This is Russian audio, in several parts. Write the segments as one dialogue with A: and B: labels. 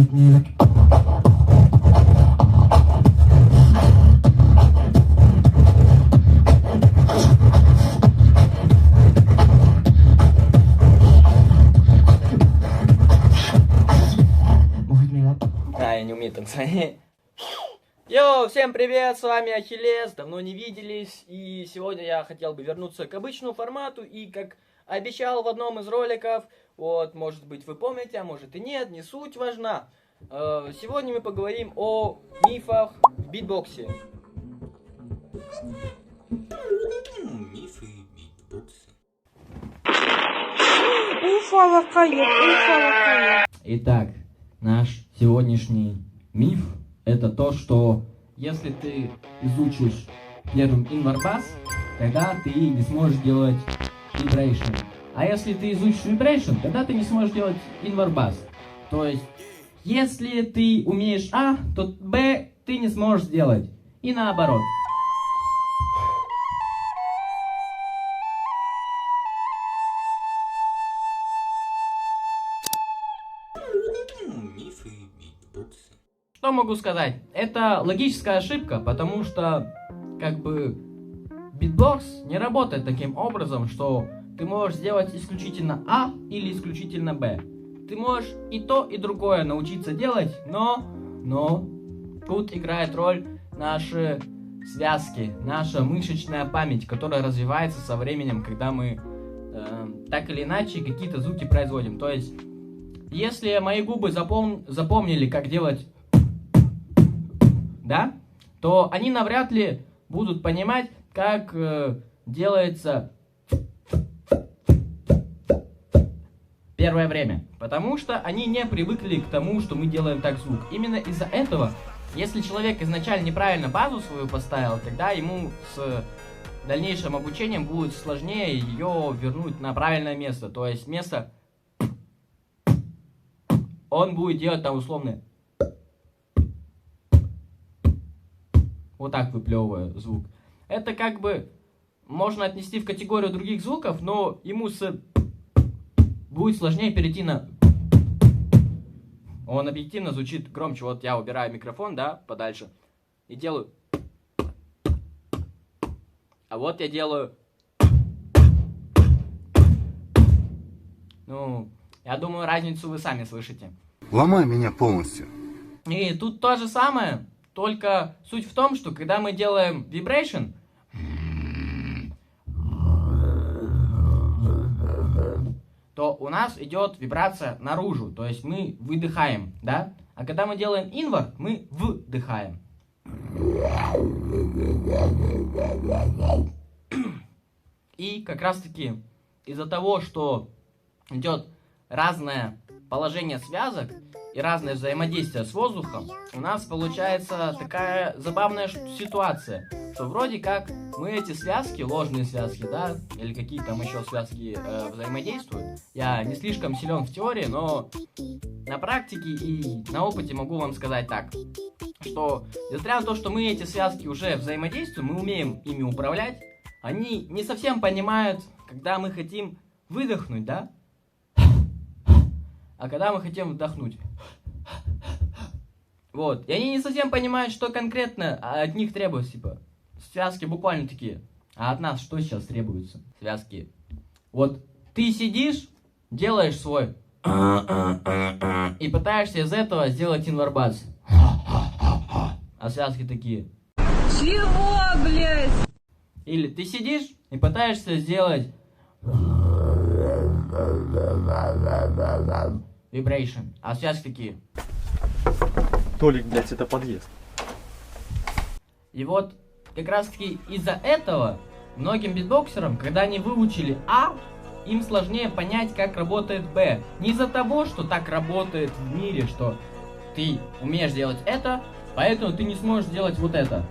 A: Я не умею танцевать. Йоу, всем привет, с вами Ахиллес, давно не виделись, и сегодня я хотел бы вернуться к обычному формату, и как обещал в одном из роликов, вот, может быть вы помните, а может и нет, не суть важна. Сегодня мы поговорим о мифах в битбоксе.
B: Мифы битбокса.
A: Итак, наш сегодняшний миф это то, что если ты изучишь первым инварбас, тогда ты не сможешь делать vibration. А если ты изучишь vibration, тогда ты не сможешь делать инварбас. То есть, если ты умеешь А, то Б ты не сможешь сделать. И наоборот.
B: Мифы битбокса.
A: Что могу сказать? Это логическая ошибка, потому что, как бы, битбокс не работает таким образом, что ты можешь сделать исключительно А или исключительно Б. Ты можешь и то, и другое научиться делать, но тут играет роль наши связки, наша мышечная память, которая развивается со временем, когда мы так или иначе какие-то звуки производим. То есть, если мои губы запомнили, как делать, да, то они навряд ли будут понимать, как делается первое время. Потому что они не привыкли к тому, что мы делаем так звук. Именно из-за этого, если человек изначально неправильно базу свою поставил, тогда ему с дальнейшим обучением будет сложнее ее вернуть на правильное место. То есть место он будет делать там условно вот так, выплевывая звук. Это как бы можно отнести в категорию других звуков, но ему будет сложнее перейти на... Он объективно звучит громче. Вот я убираю микрофон, да, подальше, и делаю... А вот я делаю... Ну, я думаю, разницу вы сами слышите.
C: Ломай меня полностью.
A: И тут то же самое, только суть в том, что когда мы делаем vibration, то у нас идет вибрация наружу, то есть мы выдыхаем, да? А когда мы делаем инвард, мы вдыхаем. И как раз таки из-за того, что идет разное положение связок и разное взаимодействие с воздухом, у нас получается такая забавная ситуация, что вроде как мы эти связки, ложные связки, да, или какие там еще связки взаимодействуют. Я не слишком силен в теории, но на практике и на опыте могу вам сказать так, что несмотря на то, что мы эти связки уже взаимодействуем, мы умеем ими управлять, они не совсем понимают, когда мы хотим выдохнуть, да, а когда мы хотим вдохнуть. Вот. И они не совсем понимают, что конкретно от них требуется, типа, связки буквально такие. А от нас что сейчас требуется? Связки. Вот ты сидишь, делаешь свой и пытаешься из этого сделать инварбас. А связки такие.
D: Чего, блядь?
A: Или ты сидишь и пытаешься сделать vibration, а связки такие.
E: Толик, блядь, это подъезд.
A: И вот как раз таки из-за этого многим битбоксерам, когда они выучили А, им сложнее понять, как работает Б. Не из-за того, что так работает в мире, что ты умеешь делать это, поэтому ты не сможешь сделать вот это.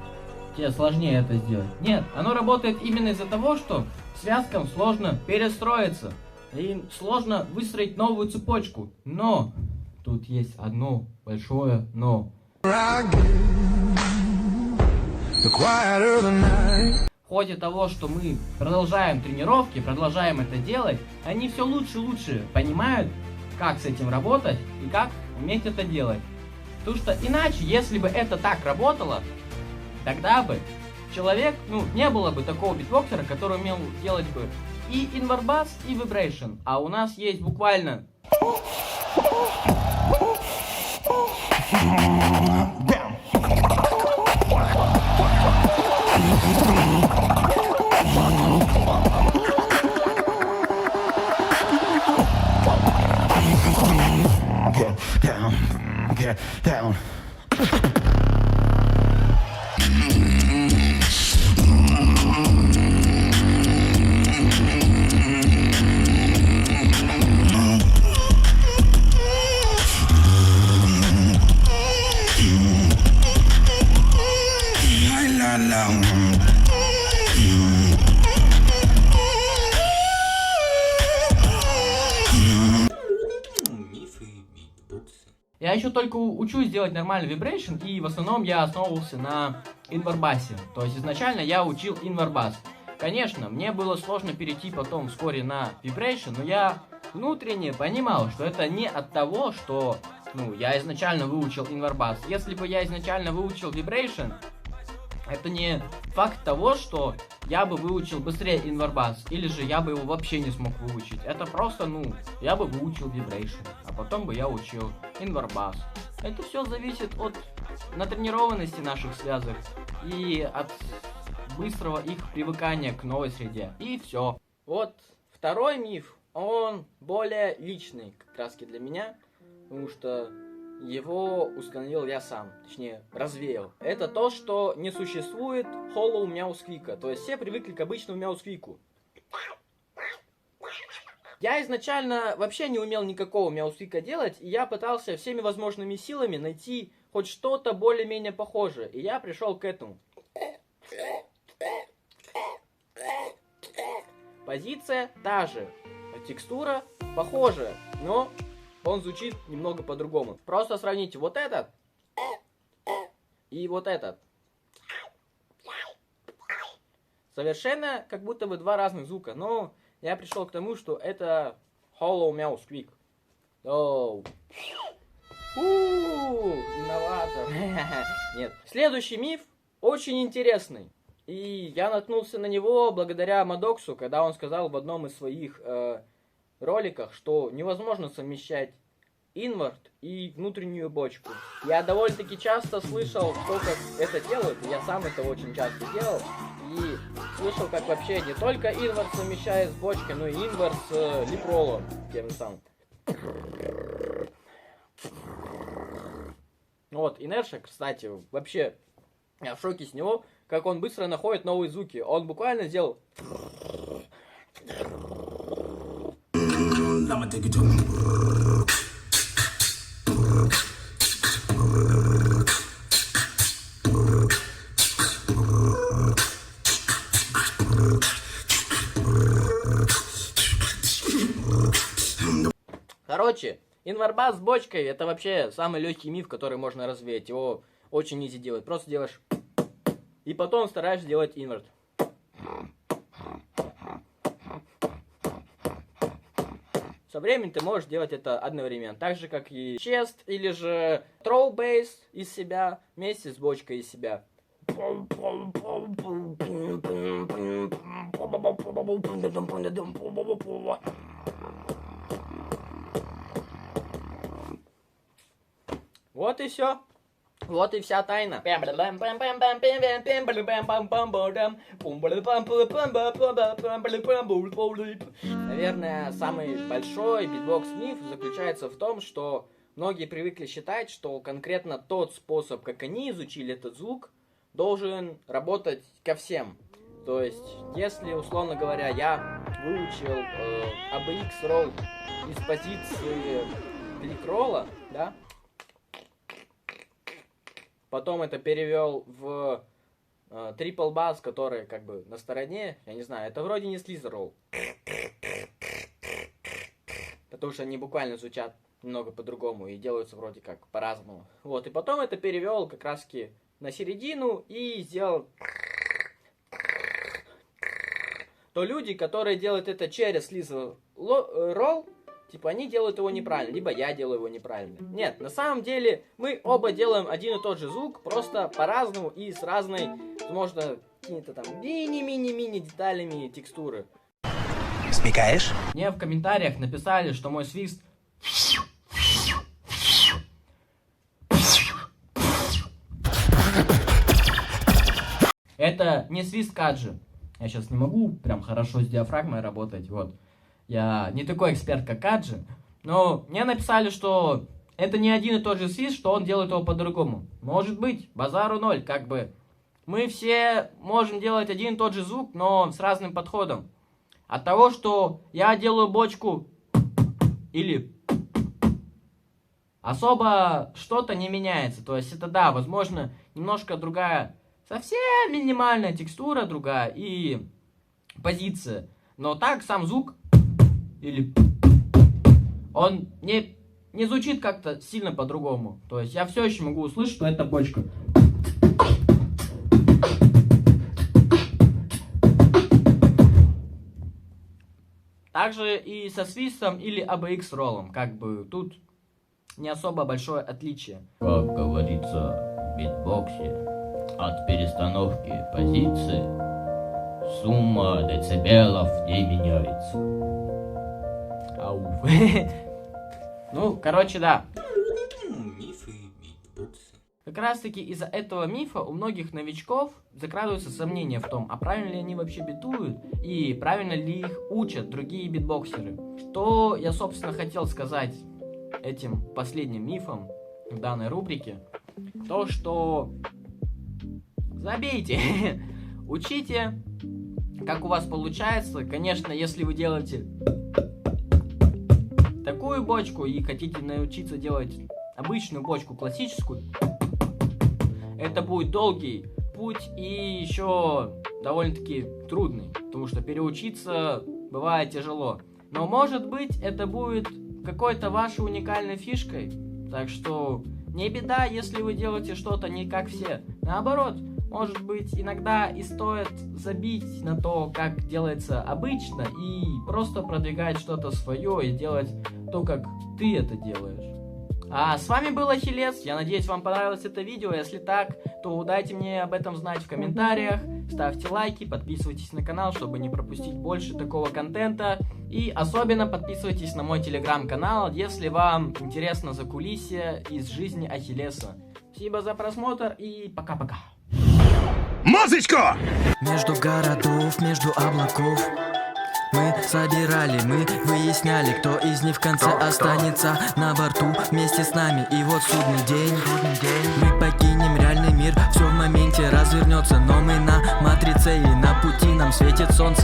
A: Тебе сложнее это сделать. Нет, оно работает именно из-за того, что связкам сложно перестроиться. Им сложно выстроить новую цепочку. Но тут есть одно большое но. В ходе того, что мы продолжаем тренировки, продолжаем это делать, они все лучше и лучше понимают, как с этим работать и как уметь это делать. Потому что иначе, если бы это так работало, тогда бы человек, не было бы такого битбоксера, который умел делать бы и инвард бас, и вибрейшн. А у нас есть буквально...
C: Get down.
B: Мифы битбокса.
A: Я еще только учусь делать нормальный вибрейшн, и в основном я основывался на инвард басе. То есть изначально я учил инвард бас. Конечно, мне было сложно перейти потом вскоре на вибрейшн, но я внутренне понимал, что это не от того, что я изначально выучил инвард бас. Если бы я изначально выучил вибрейшн, это не факт того, что я бы выучил быстрее инвард бас, или же я бы его вообще не смог выучить. Это просто, я бы выучил вибрейшн, а потом бы я учил инвард бас. Это все зависит от натренированности наших связок и от быстрого их привыкания к новой среде. И все. Вот второй миф, он более личный как раз для меня, потому что его установил я сам, точнее развеял. Это то, что не существует hollow мяусквика, то есть все привыкли к обычному мяусквику. Я изначально вообще не умел никакого мяусквика делать, и я пытался всеми возможными силами найти хоть что-то более-менее похожее, и я пришел к этому. Позиция та же, текстура похожая, но он звучит немного по-другому. Просто сравните вот этот и вот этот. Совершенно как будто бы два разных звука, но я пришел к тому, что это hollow мяусквик. Оу. Инноватор. Нет. Следующий миф очень интересный. И я наткнулся на него благодаря Мадоксу, когда он сказал в одном из своих роликах, что невозможно совмещать инвард и внутреннюю бочку. Я довольно-таки часто слышал, кто как это делает, и я сам это очень часто делал, и слышал, как вообще не только инвард совмещает с бочкой, но и инвард с липролом, тем же самым. Вот, Inertia, кстати, вообще, я в шоке с него, как он быстро находит новые звуки. Он буквально сделал... Короче, инвард бас с бочкой — это вообще самый легкий миф, который можно развеять. Его очень изи делать. Просто делаешь... И потом стараешься делать инвард. Со временем ты можешь делать это одновременно. Так же, как и chest или же throw bass из себя вместе с бочкой из себя. Вот и все. Вот и вся тайна. Наверное, самый большой битбокс-миф заключается в том, что многие привыкли считать, что конкретно тот способ, как они изучили этот звук, должен работать ко всем. То есть, если, условно говоря, я выучил ABX roll из позиции click roll, да, потом это перевел в triple bass, который как бы на стороне, я не знаю, это вроде не slither roll. Потому что они буквально звучат немного по-другому и делаются вроде как по-разному. Вот, и потом это перевел как раз-таки на середину и сделал... То люди, которые делают это через slither roll, типа они делают его неправильно, либо я делаю его неправильно. Нет, на самом деле мы оба делаем один и тот же звук, просто по-разному и с разной, возможно, какими-то там мини-мини-мини деталями текстуры.
B: Смекаешь?
A: Мне в комментариях написали, что мой свист это не свист Каджи. Я сейчас не могу прям хорошо с диафрагмой работать, вот. Я не такой эксперт, как Каджи, но мне написали, что это не один и тот же свист, что он делает его по-другому. Может быть, базару ноль, как бы. Мы все можем делать один и тот же звук, но с разным подходом. От того, что я делаю бочку или особо что-то не меняется. То есть это да, возможно, немножко другая, совсем минимальная текстура другая и позиция. Но так сам звук или он не звучит как-то сильно по-другому. То есть я все еще могу услышать, что это бочка. Также и со свистом или ABX роллом, как бы тут не особо большое отличие. Как говорится в битбоксе, от перестановки позиции сумма децибелов не меняется. Ау. Ну, короче, да.
B: Мифы битбокса.
A: Как раз таки из-за этого мифа у многих новичков закрадываются сомнения в том, а правильно ли они вообще битуют и правильно ли их учат другие битбоксеры. Что я, собственно, хотел сказать этим последним мифом в данной рубрике. То, что забейте, учите, как у вас получается. Конечно, если вы делаете такую бочку и хотите научиться делать обычную бочку, классическую, это будет долгий путь и еще довольно-таки трудный, потому что переучиться бывает тяжело. Но может быть это будет какой-то вашей уникальной фишкой, так что не беда, если вы делаете что-то не как все. Наоборот, может быть иногда и стоит забить на то, как делается обычно, и просто продвигать что-то свое и делать то, как ты это делаешь. А с вами был Ахиллес, я надеюсь, вам понравилось это видео. Если так, то дайте мне об этом знать в комментариях, ставьте лайки, подписывайтесь на канал, чтобы не пропустить больше такого контента. И особенно подписывайтесь на мой телеграм-канал, если вам интересно закулисье из жизни Ахиллеса. Спасибо за просмотр и пока-пока.
C: Музычку!
F: Между городов, между облаков мы собирали, мы выясняли, кто из них в конце останется на борту вместе с нами. И вот судный день, мы покинем реальный мир. Все в моменте развернется, но мы на матрице и на пути нам светит солнце.